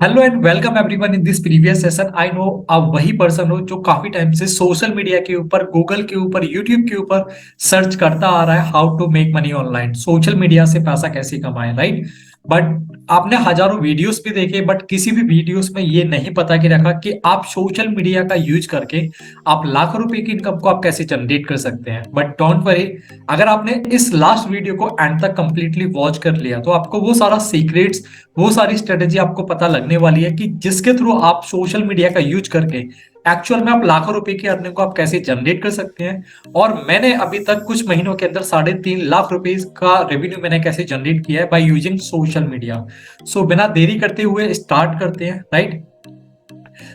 Hello and welcome everyone in this previous session. I know आप वही person हो जो काफी टाइम से सोशल मीडिया के ऊपर, गूगल के ऊपर, यूट्यूब के ऊपर सर्च करता आ रहा है how to make money online, social media से पैसा कैसे कमाएं, राइट। बट आपने हजारों वीडियोस भी देखे, बट किसी भी वीडियोस में ये नहीं पता कि रखा कि आप सोशल मीडिया का यूज करके आप लाखों रुपए की इनकम को आप कैसे जनरेट कर सकते हैं। बट डोंट वरी, अगर आपने इस लास्ट वीडियो को एंड तक कंप्लीटली वॉच कर लिया तो आपको वो सारा सीक्रेट्स, वो सारी स्ट्रेटेजी आपको पता लगने वाली है कि जिसके थ्रू आप सोशल मीडिया का यूज करके एक्चुअल में आप लाखों रुपए की अर्निंग को आप कैसे जनरेट कर सकते हैं। और मैंने अभी तक कुछ महीनों के अंदर 3.5 लाख रुपए का रेवेन्यू मैंने कैसे जनरेट किया है बाय यूजिंग सोशल मीडिया। सो बिना देरी करते हुए स्टार्ट करते हैं, राइट।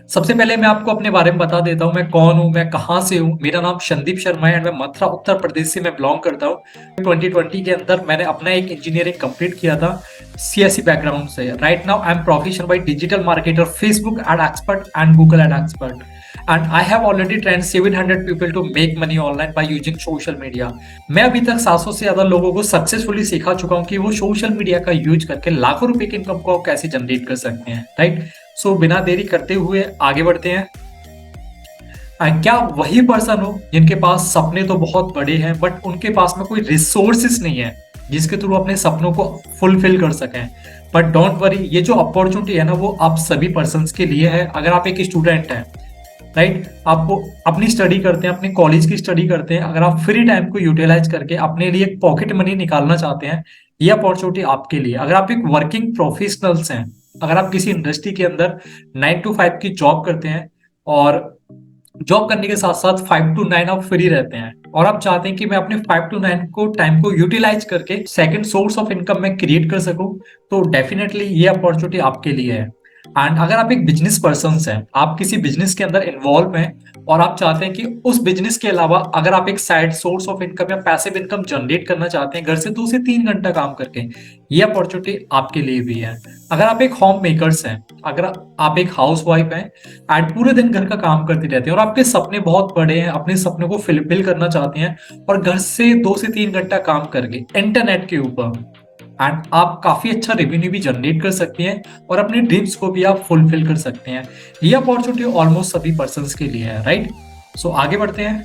सबसे पहले मैं आपको अपने बारे में बता देता हूँ, मैं कौन हूँ, मैं कहाँ से हूँ। मेरा नाम संदीप शर्मा है एंड मैं मथुरा उत्तर प्रदेश से मैं बिलोंग करता हूँ। 2020 के अंदर मैंने अपना एक इंजीनियरिंग कंप्लीट किया था सीएससी बैकग्राउंड से। Right now I am professional by digital marketer, Facebook ad expert and Google ad expert, and I have already trained 700 people to make money online by using social media। मैं अभी तक 700 से ज्यादा लोगों को successfully सिखा चुका हूं कि वो सोशल मीडिया का यूज करके लाखों रुपए की इनकम को कैसे जनरेट कर सकते हैं, राइट। सो बिना देरी करते हुए आगे बढ़ते हैं। क्या वही पर्सन हो जिनके पास सपने तो बहुत बड़े हैं बट उनके पास में कोई रिसोर्सेस नहीं है जिसके थ्रू अपने सपनों को फुलफिल कर सकें। बट डोंट वरी, ये जो अपॉर्चुनिटी है ना वो आप सभी पर्सन के लिए है। अगर आप एक स्टूडेंट हैं, राइट, आपको अपनी स्टडी करते हैं, अपने कॉलेज की स्टडी करते हैं, अगर आप फ्री टाइम को यूटिलाइज करके अपने लिए एक पॉकेट मनी निकालना चाहते हैं, ये अपॉर्चुनिटी आपके लिए। अगर आप एक वर्किंग प्रोफेशनल्स हैं, अगर आप किसी इंडस्ट्री के अंदर 9 to 5 की जॉब करते हैं और जॉब करने के साथ साथ 5 to 9 आप फ्री रहते हैं और आप चाहते हैं कि मैं अपने 5 to 9 को टाइम को यूटिलाइज करके सेकंड सोर्स ऑफ इनकम में क्रिएट कर सकूं, तो डेफिनेटली ये अपॉर्चुनिटी आपके लिए है। एंड अगर आप एक बिजनेस पर्सन हैं, आप किसी बिजनेस के अंदर इन्वॉल्व हैं और आप चाहते हैं कि उस बिजनेस के अलावा अगर आप एक साइड सोर्स ऑफ इनकम या पैसिव इनकम जनरेट करना चाहते हैं घर से 2 से 3 घंटा काम करके, ये अपॉर्चुनिटी आपके लिए भी है। अगर आप एक होम मेकर्स हैं, अगर आप एक हाउस वाइफ हैं एंड पूरे दिन घर का काम करते रहते हैं और आपके सपने बहुत बड़े हैं, अपने सपनों को फिलफिल करना चाहते हैं और घर से 2 से 3 घंटा काम करके इंटरनेट के ऊपर एंड आप काफी अच्छा रेवेन्यू भी जनरेट कर सकते हैं और अपने ड्रीम्स को भी आप फुलफिल कर सकते हैं। ये अपॉर्चुनिटी ऑलमोस्ट सभी पर्संस के लिए है, राइट। सो आगे बढ़ते हैं।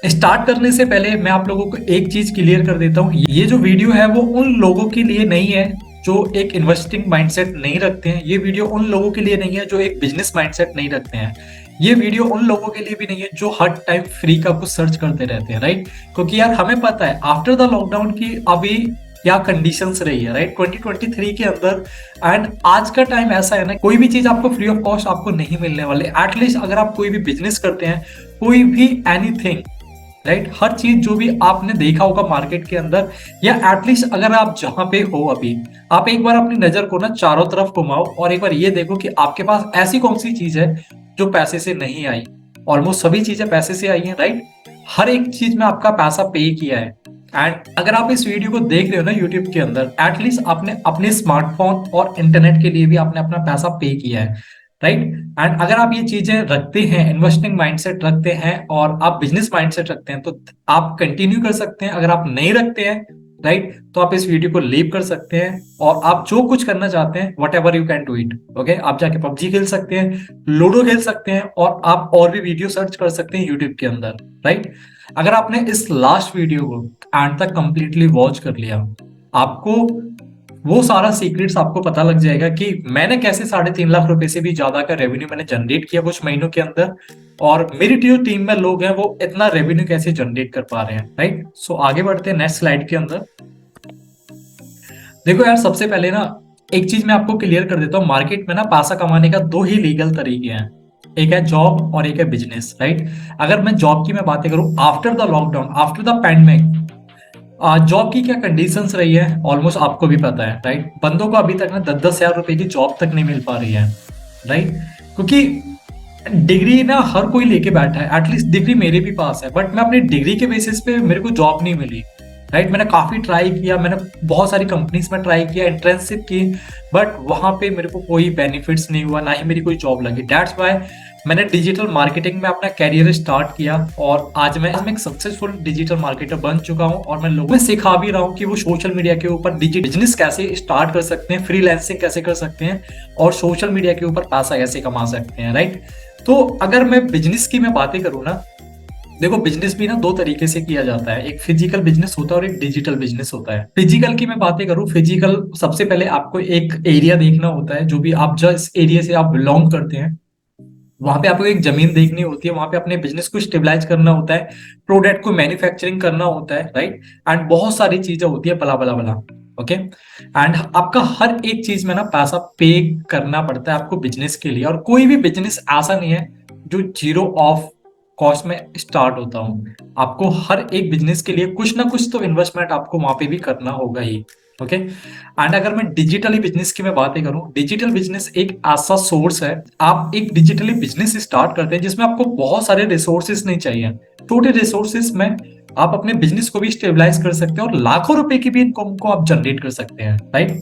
स्टार्ट करने से पहले मैं आप लोगों को एक चीज क्लियर कर देता हूँ, ये जो वीडियो है वो उन लोगों के लिए नहीं है जो एक इन्वेस्टिंग माइंडसेट नहीं रखते हैं। ये वीडियो उन लोगों के लिए नहीं है जो एक बिजनेस माइंडसेट नहीं रखते हैं। ये वीडियो उन लोगों के लिए भी नहीं है जो हर टाइम फ्री का कुछ सर्च करते रहते हैं, राइट। क्योंकि यार हमें पता है आफ्टर द लॉकडाउन की अभी क्या कंडीशंस रही है, राइट, 2023 के अंदर। एंड आज का टाइम ऐसा है ना, कोई भी चीज आपको फ्री ऑफ कॉस्ट आपको नहीं मिलने वाले। एटलीस्ट अगर आप कोई भी बिजनेस करते हैं, कोई भी एनीथिंग, राइट, हर चीज जो भी आपने देखा होगा मार्केट के अंदर, या एटलीस्ट अगर आप जहां पे हो अभी, आप एक बार अपनी नजर को ना चारों तरफ घुमाओ और एक बार ये देखो कि आपके पास ऐसी कौन सी चीज है जो पैसे से नहीं आई। ऑलमोस्ट सभी चीजें पैसे से आई हैं, राइट। हर एक चीज में आपका पैसा पे किया है। एंड अगर आप इस वीडियो को देख रहे हो ना यूट्यूब के अंदर, एटलीस्ट आपने अपने स्मार्टफोन और इंटरनेट के लिए भी आपने अपना पैसा पे किया है, राइट। एंड अगर आप ये चीजें रखते हैं, इन्वेस्टिंग माइंडसेट रखते हैं और आप बिजनेस माइंडसेट रखते हैं, तो आप कंटिन्यू कर सकते हैं। अगर आप नहीं रखते हैं, राइट, तो आप इस वीडियो को लीव कर सकते हैं और आप जो कुछ करना चाहते हैं what ever you can do it. Okay, आप जाके पबजी खेल सकते हैं, लूडो खेल सकते हैं और आप और भी वीडियो सर्च कर सकते हैं यूट्यूब के अंदर, राइट। अगर आपने इस लास्ट वीडियो को एंड तक कंप्लीटली वॉच कर लिया, आपको वो सारा सीक्रेट्स आपको पता लग जाएगा कि मैंने कैसे 3.5 लाख रुपए से भी ज्यादा का रेवेन्यू मैंने जनरेट किया कुछ महीनों के अंदर, और मेरी जो टीम में लोग हैं वो इतना रेवेन्यू कैसे जनरेट कर पा रहे हैं, राइट। सो आगे बढ़ते हैं नेक्स्ट स्लाइड के अंदर। देखो यार, सबसे पहले ना एक चीज मैं आपको क्लियर कर देता हूँ, मार्केट में ना पैसा कमाने का 2 ही लीगल तरीके हैं, एक है जॉब और एक है बिजनेस, राइट। अगर मैं जॉब की मैं बातें करूं, after the lockdown, after the pandemic, job की क्या कंडीशंस रही है ऑलमोस्ट आपको भी पता है, राइट। बंदों को अभी तक ना 10-10 हजार रुपए की जॉब तक नहीं मिल पा रही है, राइट। क्योंकि डिग्री ना हर कोई लेके बैठा है, एटलीस्ट डिग्री मेरे भी पास है, बट मैं अपनी डिग्री के बेसिस पे मेरे को जॉब नहीं मिली, राइट। मैंने काफी ट्राई किया, मैंने बहुत सारी कंपनीज में ट्राई किया, इंटर्नशिप की, बट वहां पे मेरे को कोई बेनिफिट्स नहीं हुआ, ना ही मेरी कोई जॉब लगी। दैट्स वाई मैंने डिजिटल मार्केटिंग में अपना करियर स्टार्ट किया और आज मैं एक सक्सेसफुल डिजिटल मार्केटर बन चुका हूं और मैं लोगों को सिखा भी रहा हूं कि वो सोशल मीडिया के ऊपर डिजिटल बिजनेस कैसे स्टार्ट कर सकते हैं, फ्रीलांसिंग कैसे कर सकते हैं और सोशल मीडिया के ऊपर पैसा कैसे कमा सकते हैं, राइट। तो अगर मैं बिजनेस की मैं बातें करूँ ना, देखो बिजनेस भी ना दो तरीके से किया जाता है, एक फिजिकल बिजनेस होता है और एक डिजिटल बिजनेस होता है। फिजिकल की मैं बातें करूं, फिजिकल सबसे पहले आपको एक एरिया देखना होता है, जो भी आप जिस एरिया से आप बिलोंग करते हैं वहां पे आपको एक जमीन देखनी होती है, वहां पे अपने बिजनेस को स्टेबलाइज करना होता है, प्रोडक्ट को मैन्युफैक्चरिंग करना होता है, राइट। एंड बहुत सारी चीजें होती है, बला बला बला। ओके, एंड आपका हर एक चीज में ना पैसा पे करना पड़ता है आपको बिजनेस के लिए, और कोई भी बिजनेस ऐसा नहीं है जो जीरो ऑफ कॉस्ट में स्टार्ट होता हूँ। आपको हर एक बिजनेस के लिए कुछ ना कुछ तो इन्वेस्टमेंट आपको वहां पे भी करना होगा ही। ओके, एंड अगर मैं डिजिटली बिजनेस की मैं बातें करूं, डिजिटल बिजनेस एक ऐसा सोर्स है, आप एक डिजिटली बिजनेस स्टार्ट करते हैं जिसमें आपको बहुत सारे रिसोर्सेस नहीं चाहिए, छोटे रिसोर्सेस में आप अपने बिजनेस को भी स्टेबलाइज कर सकते हैं और लाखों रुपए की भी इनकम को आप जनरेट कर सकते हैं, राइट।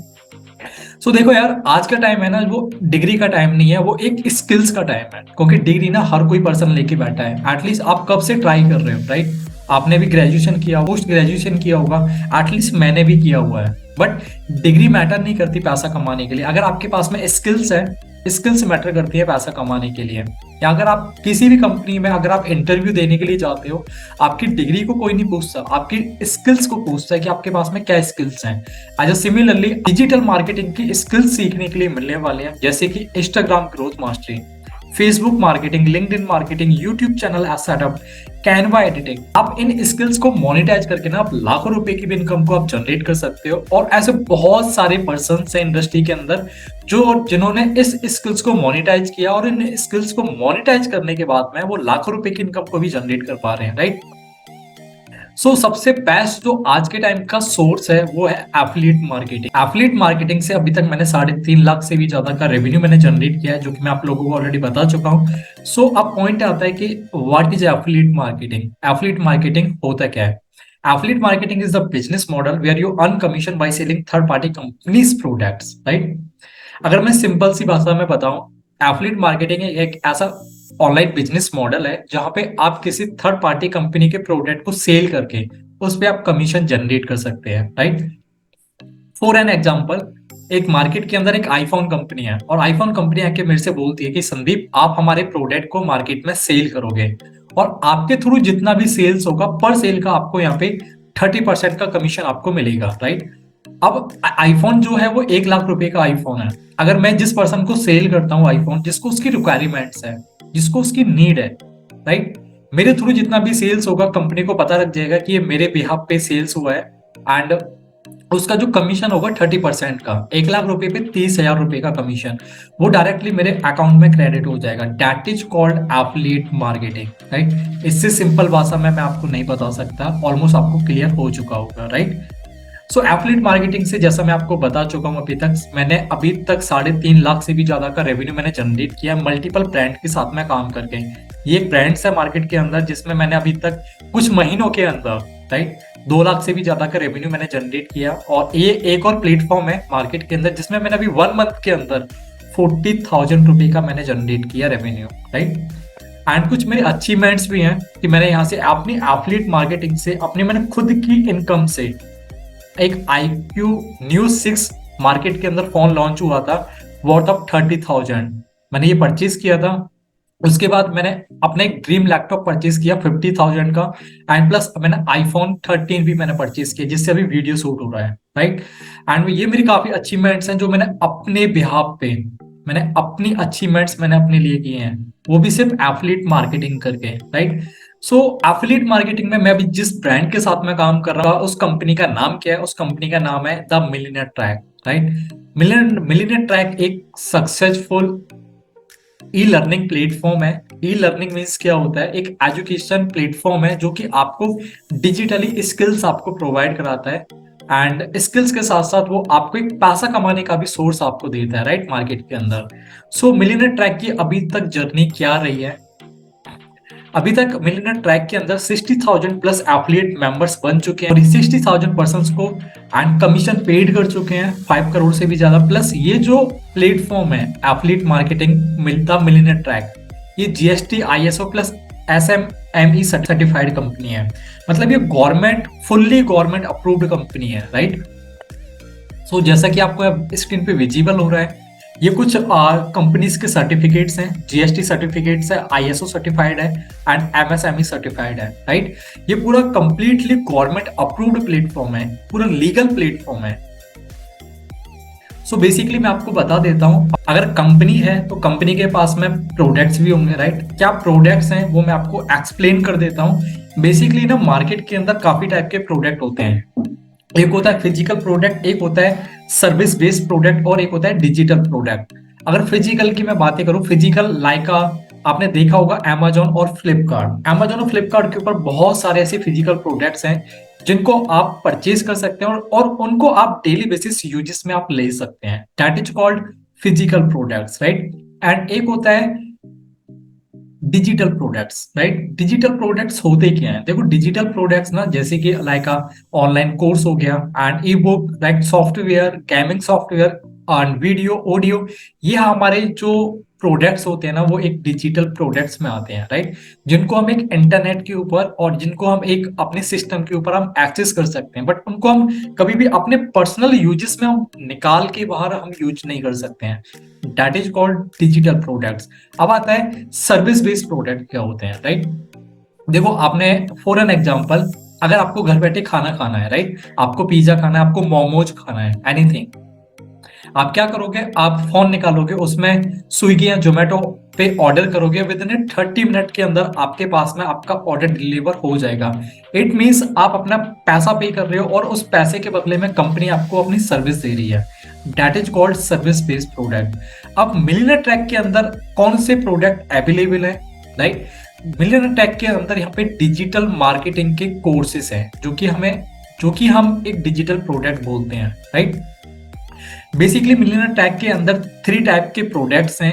सो देखो यार, आज का टाइम है ना, वो डिग्री का टाइम नहीं है, वो एक स्किल्स का टाइम है, क्योंकि डिग्री ना हर कोई पर्सन लेके बैठा है। एटलीस्ट आप कब से ट्राई कर रहे हो, राइट। आपने भी ग्रेजुएशन किया, पोस्ट ग्रेजुएशन किया होगा, एटलीस्ट मैंने भी किया हुआ है। बट डिग्री मैटर नहीं करती पैसा कमाने के लिए, अगर आपके पास में स्किल्स है, स्किल्स मैटर करती है पैसा कमाने के लिए। या अगर आप किसी भी कंपनी में अगर आप इंटरव्यू देने के लिए जाते हो, आपकी डिग्री को कोई नहीं पूछता, आपकी स्किल्स को पूछता है कि आपके पास में क्या स्किल्स हैं। एज सिमिलरली डिजिटल मार्केटिंग की स्किल्स सीखने के लिए मिलने वाले हैं, जैसे कि Instagram growth mastery, Facebook marketing, LinkedIn marketing, YouTube channel setup, Canva editing. आप इन स्किल्स को मोनेटाइज करके ना आप लाखों रुपए की भी इनकम को आप जनरेट कर सकते हो। और ऐसे बहुत सारे पर्सन हैं इंडस्ट्री के अंदर जो जिन्होंने इस स्किल्स को मोनेटाइज किया, और इन स्किल्स को मोनेटाइज करने के बाद में वो लाखों रुपए की इनकम को भी जनरेट कर पा रहे हैं, राइट। सो सबसे बेस्ट जो आज के टाइम का सोर्स है वो है एफिलिएट मार्केटिंग। एफिलिएट मार्केटिंग से अभी तक मैंने 3.5 लाख से भी ज्यादा का रेवेन्यू मैंने जनरेट किया है, जो कि मैं आप लोगों को ऑलरेडी बता चुका हूं। सो अब पॉइंट आता है कि what is affiliate marketing. Affiliate marketing होता क्या है? Affiliate marketing is the business model where you earn commission by selling third party companies products, right. अगर मैं सिंपल सी भाषा में बताऊं, एफिलिएट मार्केटिंग एक ऐसा ऑनलाइन बिजनेस मॉडल है जहां पे आप किसी थर्ड पार्टी कंपनी के प्रोडक्ट को सेल करके उस पे आप कमीशन जनरेट कर सकते हैं, राइट। फॉर एन एग्जांपल, एक मार्केट के अंदर एक आईफोन कंपनी है और आईफोन कंपनी आके मेरे से बोलती है कि संदीप आप हमारे प्रोडक्ट को मार्केट में सेल करोगे और आपके थ्रू जितना भी सेल्स होगा पर सेल का आपको यहाँ पे 30% का कमीशन आपको मिलेगा, राइट। अब आईफोन जो है वो 1 लाख रुपए का आईफोन है। अगर मैं जिस पर्सन को सेल करता हूँ आईफोन, जिसको उसकी रिक्वायरमेंट्स है, जिसको उसकी नीड है, राइट, मेरे थ्रू जितना भी सेल्स होगा कंपनी को पता लग जाएगा कि ये मेरे बिहाफ पे सेल्स हुआ है, एंड उसका जो कमीशन होगा 30% का, 1 लाख रुपए पे 30,000 रुपए का कमीशन वो डायरेक्टली मेरे अकाउंट में क्रेडिट हो जाएगा। That is called affiliate marketing, right. इससे सिंपल भाषा में मैं आपको नहीं बता सकता, ऑलमोस्ट आपको क्लियर हो चुका होगा, राइट। सो एफिलिएट मार्केटिंग से जैसा मैं आपको बता चुका हूं, मैंने अभी तक 3.5 लाख से भी ज्यादा का रेवेन्यू मैंने जनरेट किया मल्टीपल ब्रांड के साथ में काम करके। ये एक ब्रांड्स है मार्केट के अंदर जिसमें मैंने अभी तक कुछ महीनों के अंदर, राइट, 2 लाख से भी ज्यादा का रेवेन्यू मैंने जनरेट किया। और ये एक और प्लेटफॉर्म है मार्केट के अंदर जिसमें मैंने अभी 1 मंथ के अंदर 40,000 रुपए का मैंने जनरेट किया रेवेन्यू, राइट। एंड कुछ मेरे अचीवमेंट्स भी हैं कि मैंने यहाँ से अपनी एफिलिएट मार्केटिंग से अपनी मैंने खुद की इनकम से एक IQ Neo 6 मार्केट के अंदर फोन लॉन्च हुआ था वर्थ ऑफ 30,000, मैंने ये परचेज किया था। उसके बाद मैंने अपना एक ड्रीम लैपटॉप परचेज किया 50,000 का, एंड प्लस मैंने iPhone 13 भी मैंने परचेज किया जिससे अभी वीडियो शूट हो रहा है, राइट। एंड ये मेरी काफी अचीवमेंट्स हैं जो मैंने अपने बिहाफ पे, मैंने अपनी अचीवमेंट्स मैंने अपने लिए किए हैं, वो भी सिर्फ एफिलिएट मार्केटिंग करके, राइट। सो एफिलिएट मार्केटिंग में मैं अभी जिस ब्रांड के साथ में काम कर रहा हूँ उस कंपनी का नाम क्या है? उस कंपनी का नाम है the millionaire track, right. Millionaire track एक सक्सेसफुल ई लर्निंग प्लेटफॉर्म है। ई लर्निंग मीन्स क्या होता है? एक एजुकेशन प्लेटफॉर्म है जो कि आपको डिजिटली स्किल्स आपको प्रोवाइड कराता है, एंड स्किल्स के साथ साथ वो आपको एक पैसा कमाने का भी सोर्स आपको देता है, राइट, मार्केट के अंदर। सो मिलियनेयर ट्रैक की अभी तक जर्नी क्या रही है? अभी तक मिलियनेयर ट्रैक के अंदर 60,000 प्लस एफिलिएट मेंबर्स बन चुके हैं और 60,000 पर्संस को एंड कमीशन पेड कर चुके हैं 5 करोड़ से भी ज्यादा। प्लस ये जो प्लेटफॉर्म है एफिलिएट मार्केटिंग मिलता मिलियनेयर ट्रैक, ये GST ISO plus SMME certified company है। मतलब ये government fully government approved company है, राइट। सो जैसा कि आपको स्क्रीन पे विजिबल हो रहा है, ये कुछ कंपनीज के सर्टिफिकेट्स हैं। जीएसटी सर्टिफिकेट्स है, ISO सर्टिफाइड है एंड MSME सर्टिफाइड है, राइट। ये पूरा कंप्लीटली गवर्नमेंट अप्रूव्ड प्लेटफॉर्म है, पूरा लीगल प्लेटफॉर्म है। सो बेसिकली मैं आपको बता देता हूँ, अगर कंपनी है तो कंपनी के पास में प्रोडक्ट्स भी होंगे, राइट। क्या प्रोडक्ट्स हैं वो मैं आपको एक्सप्लेन कर देता हूँ। बेसिकली ना मार्केट के अंदर काफी टाइप के प्रोडक्ट होते हैं। एक होता है फिजिकल प्रोडक्ट, एक होता है सर्विस बेस्ड प्रोडक्ट और एक होता है डिजिटल प्रोडक्ट। अगर फिजिकल की मैं बातें करूं, फिजिकल लाइक आपने देखा होगा अमेजोन और फ्लिपकार्ट। अमेजोन और फ्लिपकार्ट के ऊपर बहुत सारे ऐसे फिजिकल प्रोडक्ट्स हैं जिनको आप परचेज कर सकते हैं और उनको आप डेली बेसिस यूजेस में आप ले सकते हैं। That is called physical products, right. And एक होता है digital products, right. Digital products होते क्या हैं? देखो डिजिटल प्रोडक्ट्स ना जैसे कि लाइक ऑनलाइन कोर्स हो गया and E book, like software, gaming software and video audio, ये हमारे जो प्रोडक्ट्स होते हैं ना वो एक डिजिटल प्रोडक्ट्स में आते हैं, राइट। जिनको हम एक इंटरनेट के ऊपर और जिनको हम एक अपने सिस्टम के ऊपर हम एक्सेस कर सकते हैं, बट उनको हम कभी भी अपने पर्सनल यूजेस में हम निकाल के बाहर हम यूज नहीं कर सकते हैं। That is called digital products. अब आता है सर्विस बेस्ड प्रोडक्ट क्या होते हैं, राइट। देखो आपने फॉर एन एग्जांपल, अगर आपको घर बैठे खाना खाना है, राइट, आपको पिज्जा खाना है, आपको मोमोज खाना है, एनीथिंग, आप क्या करोगे? आप फोन निकालोगे, उसमें स्विगी या जोमेटो पे ऑर्डर करोगे, विद इन 30 मिनट के अंदर आपके पास में आपका ऑर्डर डिलीवर हो जाएगा। इट मींस आप अपना पैसा पे कर रहे हो और उस पैसे के बदले में कंपनी आपको अपनी सर्विस दे रही है। That is called service based product. अब मिलियनेयर ट्रैक के अंदर कौन से प्रोडक्ट अवेलेबल है, राइट। मिलियनेयर ट्रैक के अंदर यहाँ पे डिजिटल मार्केटिंग के कोर्सेस हैं जो कि हम एक डिजिटल प्रोडक्ट बोलते हैं, राइट। बेसिकली मिलियनेयर टैग के अंदर 3 टाइप के प्रोडक्ट्स हैं,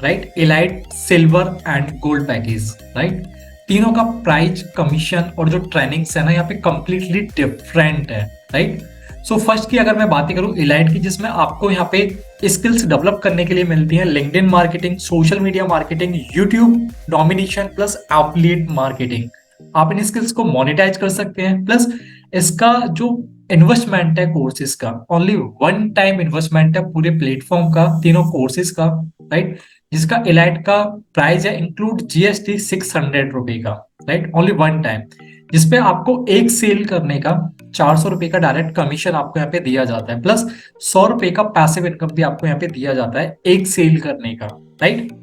right. Elite, silver and gold package, right. तीनों का प्राइस, कमीशन और जो ट्रेनिंग्स है ना यहाँ पे कंप्लीटली डिफरेंट है, राइट। सो फर्स्ट की अगर मैं बातें करूं एलाइट की, जिसमें आपको यहाँ पे स्किल्स डेवलप करने के लिए मिलती है LinkedIn marketing, social media marketing, YouTube domination plus affiliate marketing. आप इन स्किल्स को मोनेटाइज कर सकते हैं। प्लस इसका जो इन्वेस्टमेंट है कोर्सेज का, ओनली 1 टाइम इन्वेस्टमेंट है पूरे प्लेटफॉर्म का, तीनों कोर्सेज का, राइट। जिसका एलाइट का प्राइस है इंक्लूड जीएसटी 600 रुपए का, राइट, ओनली 1 टाइम। जिसपे आपको एक सेल करने का 400 रुपए का डायरेक्ट कमीशन आपको यहाँ पे दिया जाता है, प्लस 100 रुपए का पैसिव इनकम भी आपको यहाँ पे दिया जाता है एक सेल करने का, राइट।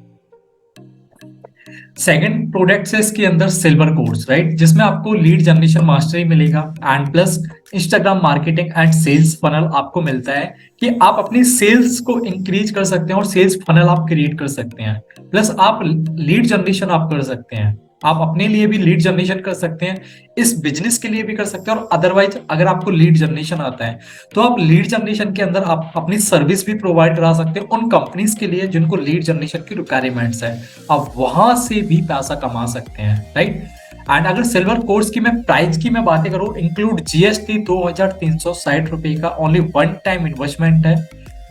सेकंड प्रोडक्ट है इसके अंदर सिल्वर कोर्स, राइट, जिसमें आपको लीड जनरेशन मास्टरी मिलेगा and plus Instagram marketing and sales funnel आपको मिलता है कि आप अपनी सेल्स को इंक्रीज कर सकते हैं और सेल्स फनल आप क्रिएट कर सकते हैं। प्लस आप लीड जनरेशन आप कर सकते हैं, आप अपने लिए भी लीड जनरेशन कर सकते हैं, इस बिजनेस के लिए भी कर सकते हैं। और अदरवाइज अगर आपको लीड जनरेशन आता है तो आप लीड जनरेशन के अंदर आप अपनी सर्विस भी प्रोवाइड करा सकते हैं उन कंपनीज के लिए जिनको लीड जनरेशन की रिक्वायरमेंट्स है, आप वहां से भी पैसा कमा सकते हैं, राइट। एंड अगर सिल्वर कोर्स की मैं प्राइस की मैं बातें करूं, इंक्लूड जीएसटी 2360 रुपए का, ओनली 1 टाइम इन्वेस्टमेंट है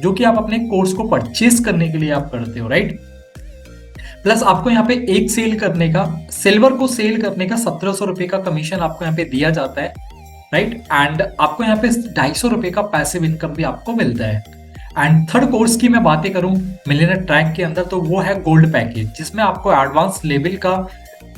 जो कि आप अपने कोर्स को परचेज करने के लिए आप करते हो, राइट। प्लस आपको यहाँ पे एक सेल करने का, सिल्वर को सेल करने का 1700 रुपए का कमीशन आपको यहाँ पे दिया जाता है, राइट। एंड आपको यहाँ पे 250 रुपए का पैसिव इनकम भी आपको मिलता है। एंड थर्ड कोर्स की मैं बातें करूं मिलियनेयर ट्रैक के अंदर, तो वो है गोल्ड पैकेज, जिसमें आपको एडवांस लेवल का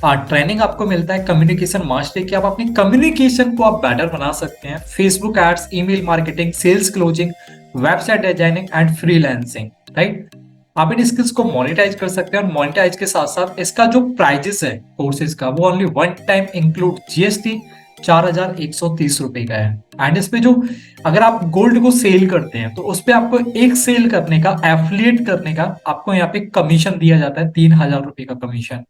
ट्रेनिंग आपको मिलता है कम्युनिकेशन मास्टरी की। आप अपनी कम्युनिकेशन को आप बेटर बना सकते हैं, Facebook ads, email marketing, sales closing, website designing and freelancing, right. आप इन स्किल्स को मोनेटाइज कर सकते हैं और मोनेटाइज के साथ साथ इसका जो प्राइजेस है कोर्सेज का वो ओनली 1 टाइम इंक्लूड जीएसटी 4130 रुपए का है। एंड इस पे जो अगर आप गोल्ड को सेल करते हैं तो उस पे आपको एक सेल करने का, एफिलिएट करने का आपको यहाँ पे कमीशन दिया जाता है 3000 रुपए का कमीशन।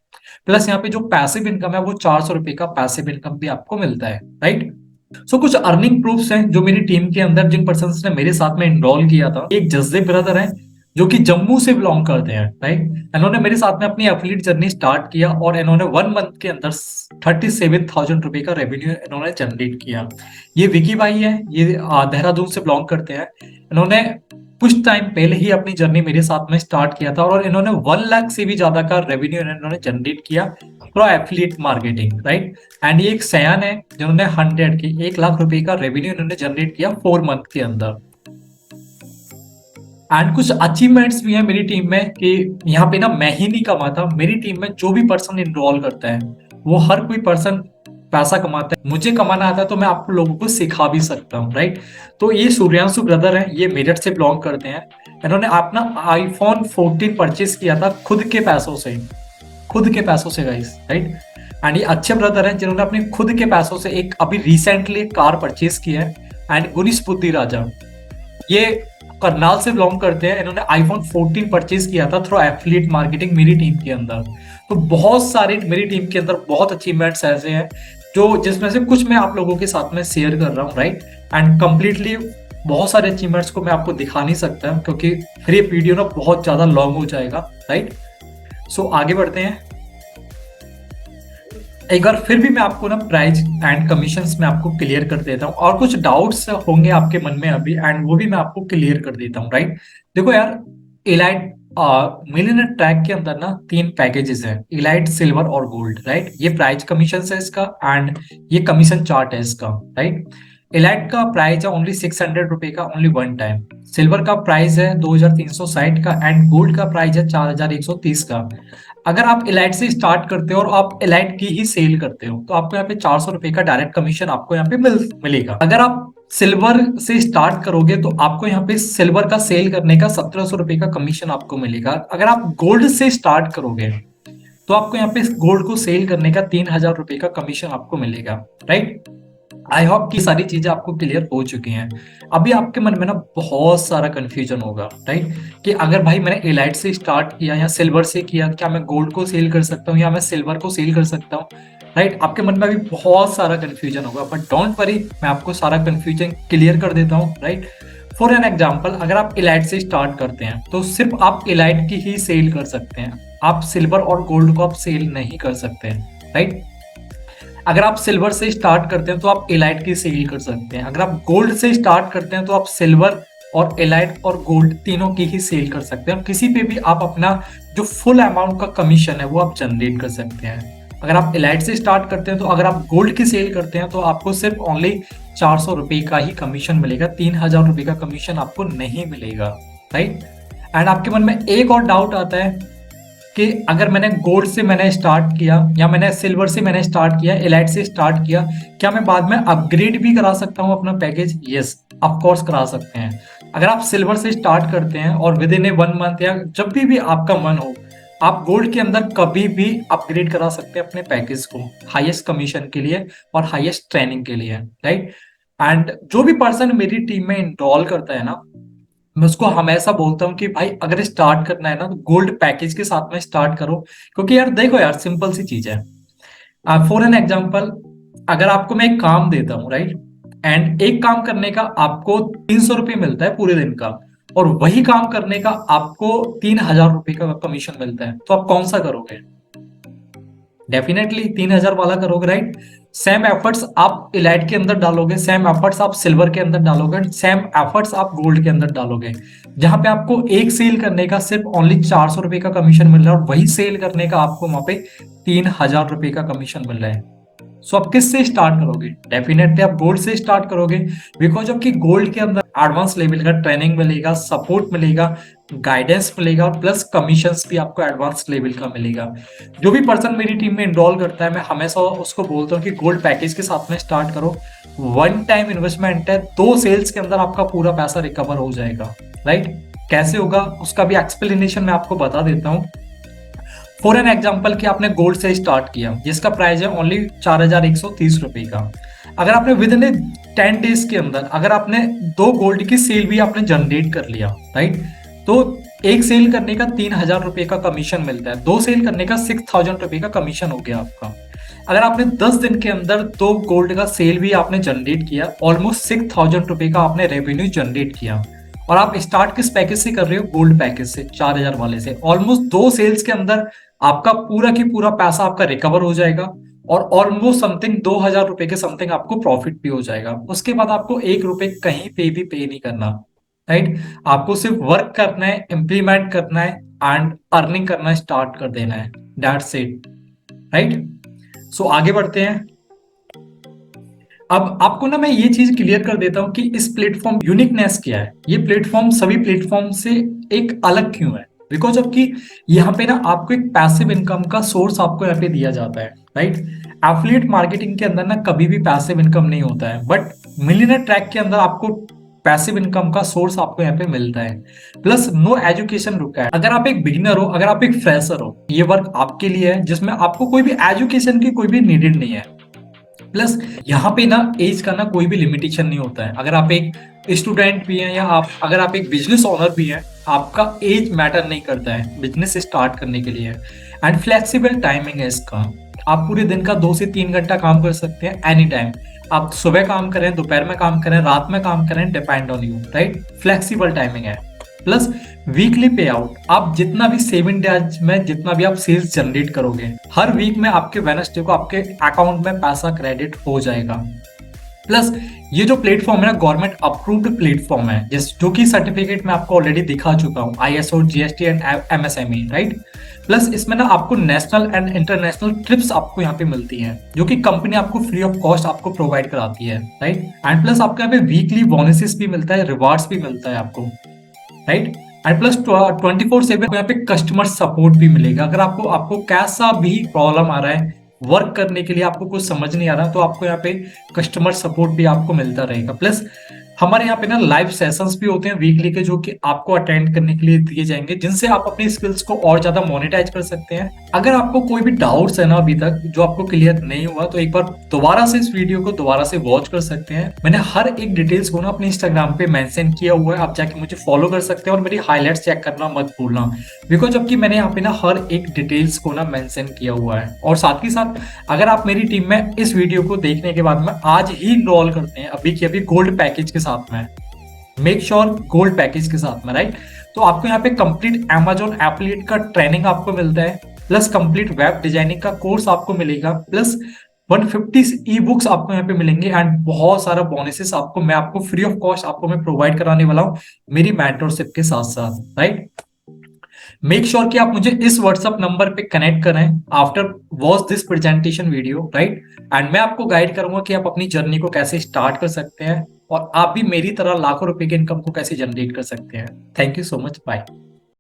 प्लस यहाँ पे जो पैसिव इनकम है वो 400 रुपए का पैसिव इनकम भी आपको मिलता है, राइट। सो कुछ अर्निंग प्रूफ्स हैं जो मेरी टीम के अंदर जिन पर्सन ने मेरे साथ में इनरोल किया था। एक जज्जे ब्रदर है जो कि जम्मू से बिलोंग करते हैं, राइट। इन्होंने मेरे साथ में अपनी एफिलिएट जर्नी स्टार्ट किया और इन्होंने 1 मंथ के अंदर 37,000 रुपए का रेवेन्यू इन्होंने जनरेट किया। ये विकी भाई है, ये देहरादून से बिलोंग करते हैं। इन्होंने कुछ टाइम पहले ही अपनी जर्नी मेरे साथ में स्टार्ट किया था और इन्होंने 1 लाख से भी ज्यादा का रेवेन्यू इन्होंने जनरेट किया through affiliate marketing, right. And ये एक सयान है जिन्होंने 100 लाख रुपए का रेवेन्यू इन्होंने जनरेट किया 4 मंथ के अंदर। एंड कुछ अचीवमेंट्स भी है मेरी टीम में कि यहाँ पे ना मैं ही नहीं कमाता, मेरी टीम में जो भी पर्सन इन्वॉल्व करता है वो हर कोई पर्सन पैसा कमाता है। मुझे कमाना आता है तो मैं आप लोगों को सिखा भी सकता हूँ, राइट। तो ये सूर्यांशु ब्रदर है, ये मेरठ से बिलोंग करते हैं। इन्होंने अपना आईफोन 14 परचेज किया था खुद के पैसों से, खुद के पैसों से गाइस, राइट। एंड ये अच्छे ब्रदर हैं जिन्होंने अपने खुद के पैसों से एक अभी रिसेंटली कार परचेज किया है। एंड गुनीश बुद्धि राजा, ये करनाल से बिलोंग करते हैं। इन्होंने आईफोन 14 परचेज किया था थ्रू एफिलिएट मार्केटिंग मेरी टीम के अंदर। तो बहुत सारे मेरी टीम के अंदर बहुत अचीवमेंट्स ऐसे हैं जो जिसमें से कुछ मैं आप लोगों के साथ में शेयर कर रहा हूँ, राइट। एंड कंप्लीटली बहुत सारे अचीवमेंट्स को मैं आपको दिखा नहीं सकता क्योंकि फिर ये वीडियो ना बहुत ज्यादा लॉन्ग हो जाएगा, राइट। सो आगे बढ़ते हैं। एक बार फिर भी मैं आपको ना प्राइस एंड कमीशंस में आपको क्लियर कर देता हूँ और कुछ डाउट्स होंगे आपके मन में अभी, एंड वो भी मैं आपको क्लियर कर देता हूँ, राइट। देखो यार, इलाइट मिलियनर ट्रैक के अंदर ना 3 पैकेजेस हैं, इलाइट, सिल्वर और गोल्ड, राइट। ये प्राइस कमीशन है इसका एंड ये कमीशन चार्ट है इसका, राइट। इलाइट का प्राइस है ओनली 600 रुपए का, ओनली 1 टाइम। सिल्वर का प्राइस है 2360 का एंड गोल्ड का प्राइस है 4130 का। अगर आप इलाइट से स्टार्ट करते हो और आप इलाइट की ही सेल करते हो तो आपको यहाँ पे 400 रुपए का डायरेक्ट कमीशन आपको यहाँ पे मिलेगा। अगर आप सिल्वर से स्टार्ट करोगे तो आपको यहाँ पे सिल्वर का सेल करने का 1700 रुपए का कमीशन आपको मिलेगा। अगर आप गोल्ड से स्टार्ट करोगे तो आपको यहाँ पे गोल्ड को सेल करने का 3000 रुपए का कमीशन आपको मिलेगा, राइट। आई होप कि सारी चीजें आपको क्लियर हो चुकी हैं। अभी आपके मन में ना बहुत सारा कंफ्यूजन होगा, राइट, कि अगर भाई मैंने एलाइट से स्टार्ट किया या सिल्वर से किया, क्या मैं गोल्ड को सेल कर सकता हूँ या मैं सिल्वर को सेल कर सकता हूँ, राइट। आपके मन में अभी बहुत सारा कंफ्यूजन होगा, बट डोंट वरी, मैं आपको सारा कंफ्यूजन क्लियर कर देता हूँ, राइट। फॉर एन एग्जाम्पल, अगर आप एलाइट से स्टार्ट करते हैं तो सिर्फ आप एलाइट की ही सेल कर सकते हैं, आप सिल्वर और गोल्ड को आप सेल नहीं कर सकते, राइट। अगर आप सिल्वर से स्टार्ट करते हैं तो आप एलाइट की सेल कर सकते हैं। अगर आप गोल्ड से स्टार्ट करते हैं तो आप सिल्वर और एलाइट और गोल्ड तीनों की ही सेल कर सकते हैं और किसी पे भी आप अपना जो फुल अमाउंट का कमीशन है वो आप जनरेट कर सकते हैं। अगर आप एलाइट से स्टार्ट करते हैं तो अगर आप गोल्ड की सेल करते हैं तो आपको सिर्फ ओनली 400 रुपए का ही कमीशन मिलेगा, 3000 रुपए का कमीशन आपको नहीं मिलेगा, राइट। एंड आपके मन में एक और डाउट आता है कि अगर मैंने गोल्ड से मैंने स्टार्ट किया या मैंने सिल्वर से मैंने स्टार्ट किया, एलाइट से स्टार्ट किया, क्या मैं बाद में अपग्रेड भी करा सकता हूं अपना पैकेज? यस, ऑफ कोर्स करा सकते हैं। अगर आप सिल्वर से स्टार्ट करते हैं और विद इन ए 1 मंथ या जब भी आपका मन हो, आप गोल्ड के अंदर कभी भी अपग्रेड करा सकते हैं अपने पैकेज को हाईएस्ट कमीशन के लिए और हाईएस्ट ट्रेनिंग के लिए, राइट। एंड जो भी पर्सन मेरी टीम में इनरोल करता है ना, मैं उसको हमेशा बोलता हूँ कि भाई अगर स्टार्ट करना है ना तो गोल्ड पैकेज के साथ में स्टार्ट करो, क्योंकि यार देखो यार, सिंपल सी चीज है। फॉर एन एग्जांपल, अगर आपको मैं एक काम देता हूँ, राइट, एंड एक काम करने का आपको 300 रुपये मिलता है पूरे दिन का और वही काम करने का आपको 3000 रुपये का कमीशन मिलता है, तो आप कौन सा करोगे? डेफिनेटली 3000 वाला करोगे, राइट। सेम एफर्ट्स आप इलाइट के अंदर डालोगे, सेम एफर्ट्स आप सिल्वर के अंदर डालोगे, सेम एफर्ट्स आप गोल्ड के अंदर डालोगे। जहां पे आपको एक सेल करने का सिर्फ ओनली 400 रुपए का कमीशन मिल रहा है और वही सेल करने का आपको वहां पे 3000 रुपए का कमीशन मिल रहा है। सो आप किससे स्टार्ट करोगे? डेफिनेटली आप गोल्ड से स्टार्ट करोगे, बिकॉज आपकी गोल्ड के अंदर एडवांस लेवल का ट्रेनिंग मिलेगा, सपोर्ट मिलेगा, गाइडेंस मिलेगा और प्लस कमीशंस भी आपको एडवांस लेवल का मिलेगा। जो भी पर्सन मेरी टीम में इनरोल करता है, मैं हमेशा उसको बोलता हूँ कि गोल्ड पैकेज के साथ में स्टार्ट करो। 1 टाइम इन्वेस्टमेंट है, 2 सेल्स के अंदर आपका पूरा पैसा रिकवर हो जाएगा, राइट। कैसे होगा उसका भी एक्सप्लेनेशन मैं आपको बता देता हूँ। फॉर एन एग्जाम्पल कि आपने गोल्ड से स्टार्ट किया जिसका प्राइस है ओनली 4130 रुपए का। अगर आपने विद इन 10 डेज के अंदर अगर आपने 2 गोल्ड की सेल भी आपने जनरेट कर लिया, राइट, तो एक सेल करने का 3000 रुपए का कमीशन मिलता है, 2 सेल करने का 6000 रुपए का कमीशन हो गया आपका। अगर आपने 10 दिन के अंदर 2 गोल्ड का सेल भी आपने जनरेट किया, ऑलमोस्ट 6000 रुपए का आपने रेवेन्यू जनरेट किया। और आप स्टार्ट किस पैकेज से कर रहे हो? गोल्ड पैकेज से, 4000 वाले से। ऑलमोस्ट 2 सेल्स के अंदर आपका पूरा की पूरा पैसा आपका रिकवर हो जाएगा और ऑलमोस्ट समथिंग 2000 रुपए के समथिंग आपको प्रॉफिट भी हो जाएगा। उसके बाद आपको 1 रुपए कहीं पे भी पे नहीं करना, राइट। आपको सिर्फ वर्क करना है, इम्प्लीमेंट करना है एंड अर्निंग करना स्टार्ट कर देना है, दैट्स इट। राइट। सो आगे बढ़ते हैं। अब आपको ना मैं ये चीज क्लियर कर देता हूं कि इस प्लेटफॉर्म यूनिकनेस क्या है, ये प्लेटफॉर्म सभी प्लेटफॉर्म से एक अलग क्यों है। बिकॉज ऑफ कि यहाँ पे ना आपको एक पैसिव इनकम का सोर्स आपको यहाँ पे दिया जाता है। राइट। एफिलिएट मार्केटिंग के अंदर ना कभी भी पैसिव इनकम नहीं होता है, बट मिलियनेयर ट्रैक के अंदर आपको पैसिव इनकम का सोर्स आपको यहाँ पे मिलता है। Plus no education required. अगर आप एक बिगिनर हो, अगर आप एक फ्रेशर हो, ये वर्क आपके लिए है जिसमें आपको कोई भी एजुकेशन की कोई भी नीडेड नहीं है। प्लस यहाँ पे ना एज का ना कोई भी लिमिटेशन नहीं होता है। अगर आप एक स्टूडेंट भी हैं या आप अगर आप एक बिजनेस ओनर भी हैं, आपका एज मैटर नहीं करता है बिजनेस स्टार्ट करने के लिए। एंड फ्लेक्सिबल टाइमिंग है इसका। आप पूरे दिन का 2 से 3 घंटा काम कर सकते हैं एनी टाइम। आप सुबह काम करें, दोपहर में काम करें, रात में काम करें, depend on you. Right. Flexible timing है। प्लस वीकली पे आउट। आप जितना भी 7 डेज में जितना भी आप सेल्स जनरेट करोगे, हर वीक में आपके वेडनेसडे को आपके अकाउंट में पैसा क्रेडिट हो जाएगा। प्लस ये जो प्लेटफॉर्म है ना, गवर्नमेंट अप्रूव्ड प्लेटफॉर्म है, जिस जो कि सर्टिफिकेट मैं आपको ऑलरेडी दिखा चुका हूँ, ISO, GST and MSME। Right. Plus इसमें ना आपको नेशनल एंड इंटरनेशनल ट्रिप्स आपको यहाँ पे मिलती हैं, जो कि कंपनी आपको फ्री ऑफ कॉस्ट आपको प्रोवाइड कराती है। राइट। एंड प्लस आपको यहाँ पे वीकली बोनसेस भी मिलता है, रिवार्ड्स भी मिलता है आपको। राइट। एंड प्लस 24/7 यहाँ पे कस्टमर सपोर्ट भी मिलेगा। अगर आपको आपको कैसा भी प्रॉब्लम आ रहा है वर्क करने के लिए, आपको कुछ समझ नहीं आ रहा, तो आपको यहाँ पे कस्टमर सपोर्ट भी आपको मिलता रहेगा। प्लस हमारे यहाँ पे ना लाइव सेशंस भी होते हैं वीकली के, जो कि आपको अटेंड करने के लिए दिए जाएंगे, जिनसे आप अपनी स्किल्स को और ज्यादा मोनेटाइज कर सकते हैं। अगर आपको कोई भी डाउट्स है ना अभी तक जो आपको क्लियर नहीं हुआ, तो एक बार दोबारा से इस वीडियो को दोबारा से वॉच कर सकते हैं। मैंने हर एक डिटेल्स को ना अपने इंस्टाग्राम पे मेंशन किया हुआ है, आप जाके मुझे फॉलो कर सकते हैं और मेरी हाईलाइट्स चेक करना मत भूलना। बिकॉज जबकि मैंने यहाँ पे ना हर एक डिटेल्स को ना मेंशन किया हुआ है। और साथ ही साथ अगर आप मेरी टीम में इस वीडियो को देखने के बाद में आज ही इनरोल करते हैं अभी के अभी गोल्ड पैकेज के साथ में, मेक श्योर गोल्ड पैकेज के साथ में, राइट, तो आपको यहाँ पे कंप्लीट Amazon एफिलिएट का ट्रेनिंग आपको मिलता है, प्लस कंप्लीट वेब डिजाइनिंग का कोर्स आपको मिलेगा, प्लस 150 ई बुक्स आपको यहाँ पे मिलेंगे एंड बहुत सारा बोनसेस आपको मैं आपको फ्री ऑफ कॉस्ट आपको मैं प्रोवाइड कराने वाला हूँ मेरी मेंटरशिप के साथ साथ। राइट। मेक श्योर कि आप मुझे इस व्हाट्सएप नंबर पे कनेक्ट करें after watch this presentation video. Right. And मैं आपको गाइड करूंगा कि आप अपनी जर्नी को कैसे स्टार्ट कर सकते हैं और आप भी मेरी तरह लाखों रुपए की इनकम को कैसे जनरेट कर सकते हैं। Thank you so much. Bye.